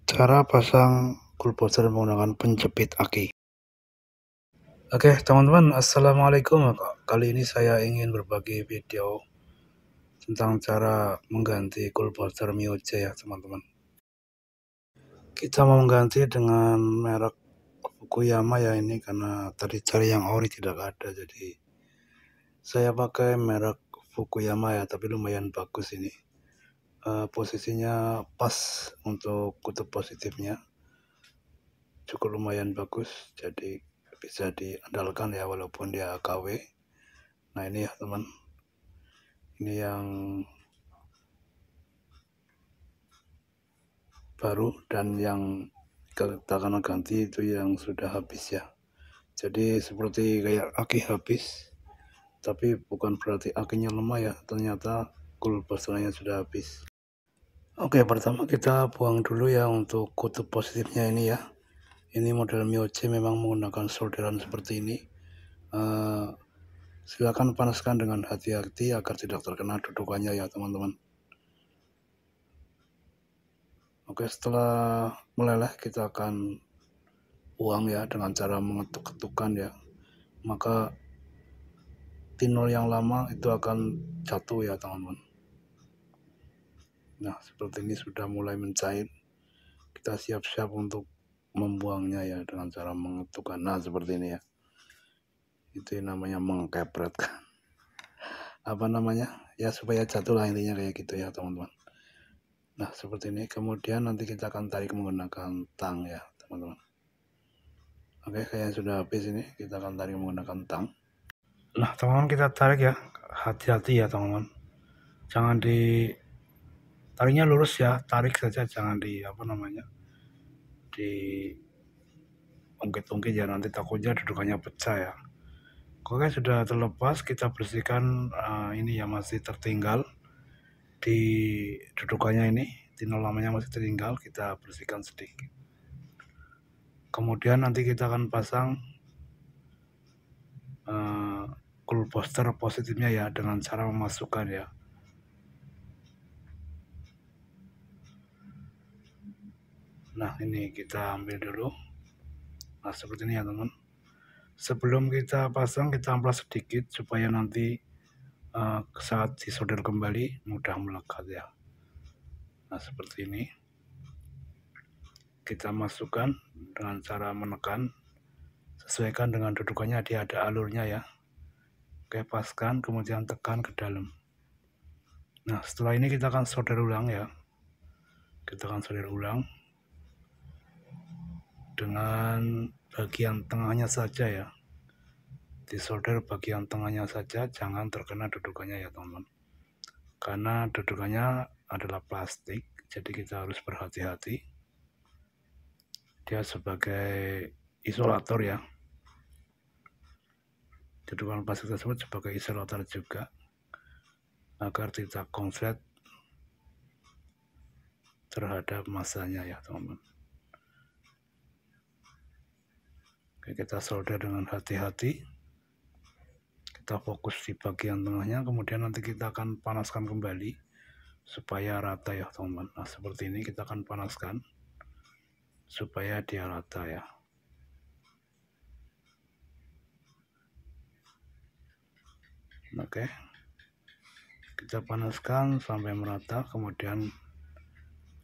Cara pasang cool booster menggunakan penjepit aki. Oke teman-teman, assalamualaikum. Kali ini saya ingin berbagi video tentang cara mengganti cool booster Mioje ya teman-teman. Kita mau mengganti dengan merek Fukuyama ya ini, karena tadi cari yang ori tidak ada, jadi saya pakai merek Fukuyama ya, tapi lumayan bagus ini. Posisinya pas untuk kutub positifnya, cukup lumayan bagus, jadi bisa diandalkan ya walaupun dia KW. Nah ini ya teman, ini yang baru, dan yang kita akan ganti itu yang sudah habis ya. Jadi seperti kayak aki habis, tapi bukan berarti akinya lemah ya, ternyata cool boosternya sudah habis. Oke, pertama kita buang dulu ya untuk kutub positifnya ini ya. Ini model Mioje memang menggunakan solderan seperti ini. Silakan panaskan dengan hati-hati agar tidak terkena dudukannya ya teman-teman. Oke, setelah meleleh kita akan buang ya dengan cara mengetuk-ketukan ya. Maka tinol yang lama itu akan jatuh ya teman-teman. Nah seperti ini sudah mulai mencair. Kita siap-siap untuk membuangnya ya dengan cara mengetukkan. Nah seperti ini ya. Itu namanya mengkepret. Apa namanya? Ya supaya jatuh lah intinya, kayak gitu ya teman-teman. Nah seperti ini. Kemudian nanti kita akan tarik menggunakan tang ya teman-teman. Oke, kayaknya sudah habis ini. Kita akan tarik menggunakan tang. Nah teman-teman, kita tarik ya. Hati-hati ya teman-teman. Jangan tariknya lurus ya. Tarik saja, jangan di ungkit-ungkit ya, nanti takutnya dudukannya pecah ya. Oke, sudah terlepas, kita bersihkan. Ini ya masih tertinggal di dudukannya, ini tinol lamanya masih tertinggal, kita bersihkan sedikit. Kemudian nanti kita akan pasang cool booster positifnya ya dengan cara memasukkan ya. Nah ini kita ambil dulu. Nah seperti ini ya teman. Sebelum kita pasang, kita amplas sedikit supaya nanti saat disolder kembali mudah melekat ya. Nah seperti ini. Kita masukkan dengan cara menekan, sesuaikan dengan dudukannya, dia ada alurnya ya. Oke, paskan, kemudian tekan ke dalam. Nah setelah ini kita akan solder ulang ya. Kita akan solder ulang dengan bagian tengahnya saja ya. Disolder bagian tengahnya saja, jangan terkena dudukannya ya teman-teman. Karena dudukannya adalah plastik, jadi kita harus berhati-hati. Dia sebagai isolator ya. Dudukan plastik tersebut sebagai isolator juga, agar tidak konslet terhadap masanya ya teman-teman. Oke, kita solder dengan hati-hati. Kita fokus di bagian tengahnya, kemudian nanti kita akan panaskan kembali supaya rata ya teman-teman. Nah seperti ini kita akan panaskan supaya dia rata ya. Oke, kita panaskan sampai merata, kemudian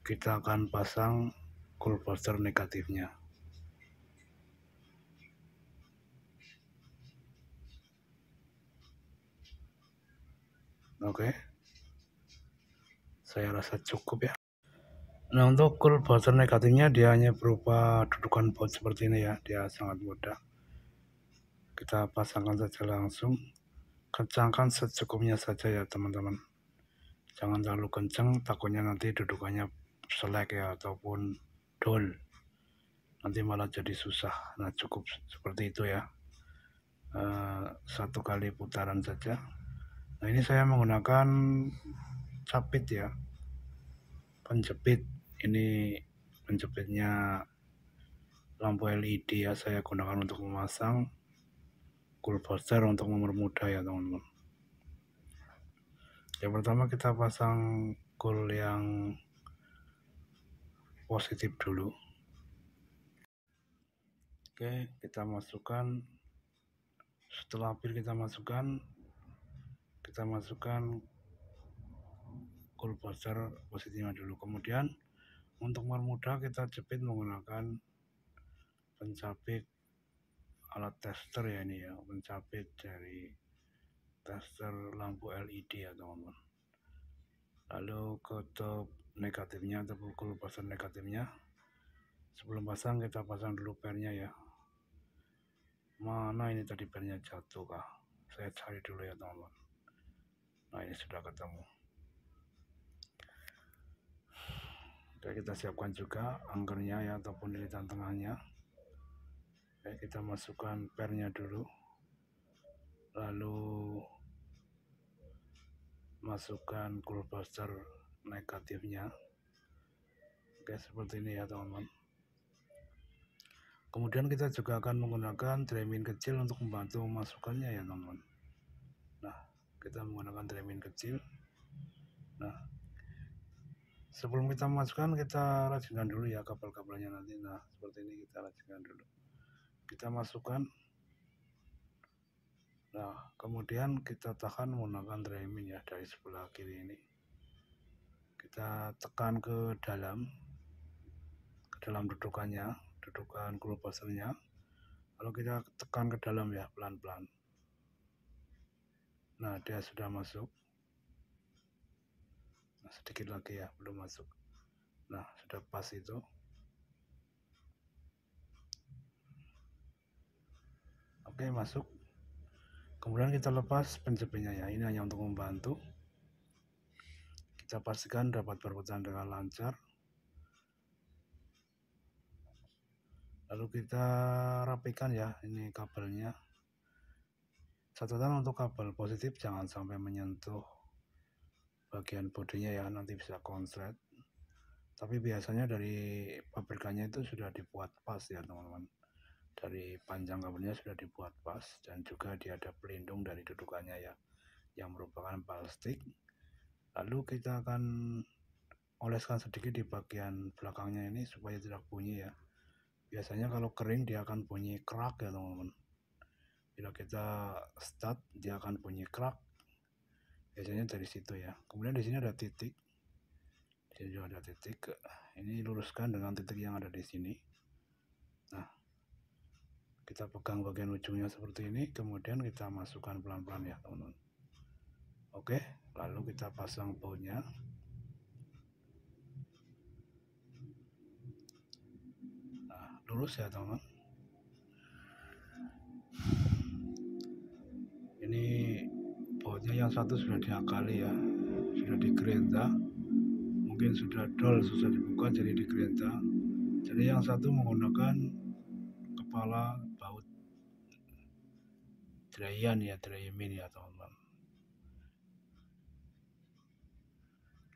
kita akan pasang cool booster negatifnya. Oke, saya rasa cukup ya. Nah untuk cool booster negatifnya, dia hanya berupa dudukan baut seperti ini ya. Dia sangat mudah. Kita pasangkan saja langsung. Kencangkan secukupnya saja ya teman-teman. Jangan terlalu kencang, takutnya nanti dudukannya selek ya, ataupun dol. Nanti malah jadi susah. Nah cukup seperti itu ya. Satu kali putaran saja. Nah ini saya menggunakan capit ya, penjepit. Ini penjepitnya lampu LED ya, saya gunakan untuk memasang cool booster untuk mempermudah ya teman-teman. Yang pertama kita pasang cool yang positif dulu. Oke, kita masukkan. Setelah pil kita masukkan cool booster positifnya dulu. Kemudian untuk mempermudah kita jepit menggunakan pencapit alat tester ya, ini ya, pencapit dari tester lampu LED ya teman-teman. Lalu tutup negatifnya atau cool booster negatifnya. Sebelum pasang kita pasang dulu pernya ya. Mana ini tadi pernya jatuh kah? Saya cari dulu ya teman-teman. Nah, ini sudah ketemu. Oke, kita siapkan juga angkernya ya, ataupun lilitan tengahnya. Oke, kita masukkan pernya dulu, lalu masukkan cool booster negatifnya. Oke, seperti ini ya teman-teman. Kemudian kita juga akan menggunakan dremin kecil untuk membantu memasukkannya ya teman-teman. Nah, kita menggunakan dremin kecil. Nah, sebelum kita masukkan, kita racikan dulu ya kabel-kabelnya nanti. Nah, seperti ini kita racikan dulu. Kita masukkan. Nah, kemudian kita tahan menggunakan dremin ya dari sebelah kiri ini. Kita tekan ke dalam dudukan cool boosternya. Lalu kita tekan ke dalam ya, pelan-pelan. Nah, dia sudah masuk. Nah, sedikit lagi ya, belum masuk. Nah, sudah pas itu. Oke, masuk. Kemudian kita lepas penjepitnya ya, ini hanya untuk membantu. Kita pastikan dapat berputar dengan lancar. Lalu kita rapikan ya, ini kabelnya. Catatan untuk kabel positif jangan sampai menyentuh bagian bodinya ya, nanti bisa konslet. Tapi biasanya dari pabrikannya itu sudah dibuat pas ya teman-teman. Dari panjang kabelnya sudah dibuat pas, dan juga dia ada pelindung dari dudukannya ya, yang merupakan plastik. Lalu kita akan oleskan sedikit di bagian belakangnya ini supaya tidak bunyi ya. Biasanya kalau kering dia akan bunyi krak ya teman-teman. Bila kita start dia akan bunyi krak. Biasanya dari situ ya. Kemudian di sini ada titik. Di sini juga ada titik. Ini luruskan dengan titik yang ada di sini. Nah, kita pegang bagian ujungnya seperti ini, kemudian kita masukkan pelan-pelan ya teman-teman. Oke, lalu kita pasang bautnya. Nah, lurus ya teman-teman. Ini bautnya yang satu sudah diakali ya, sudah digerenta. Mungkin sudah dol, susah dibuka jadi digerenta. Jadi yang satu menggunakan kepala baut Dremin ya teman-teman.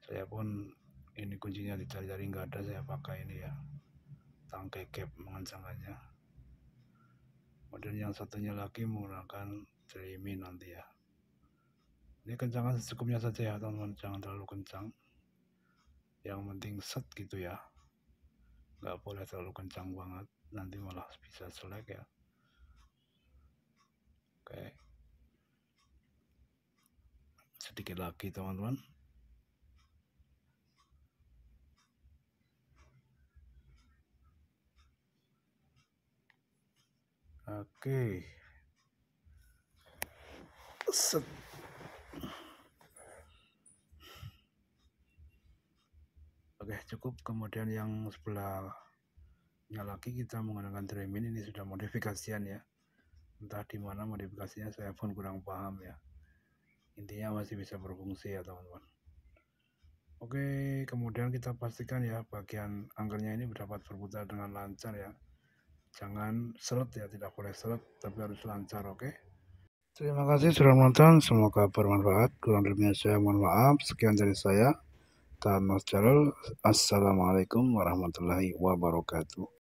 Saya pun ini kuncinya dicari-cari nggak ada, saya pakai ini ya, tangkai cap mengencangkannya. Kemudian yang satunya lagi menggunakan Dremin nanti ya. Ini kencangkan secukupnya saja ya teman-teman, jangan terlalu kencang. Yang penting set gitu ya, nggak boleh terlalu kencang banget, nanti malah bisa selek ya. Oke, sedikit lagi teman-teman. Oke, set. Oke, cukup. Kemudian yang sebelahnya lagi kita menggunakan Dremin, ini sudah modifikasian ya. Entah di mana modifikasinya, saya pun kurang paham ya. Intinya masih bisa berfungsi ya teman-teman. Oke, kemudian kita pastikan ya bagian angkernya ini dapat berputar dengan lancar ya. Jangan seret ya, tidak boleh seret, tapi harus lancar. Oke. Terima kasih sudah menonton, semoga bermanfaat. Kurang lebihnya saya mohon maaf. Sekian dari saya, Thanos Channel. Assalamualaikum warahmatullahi wabarakatuh.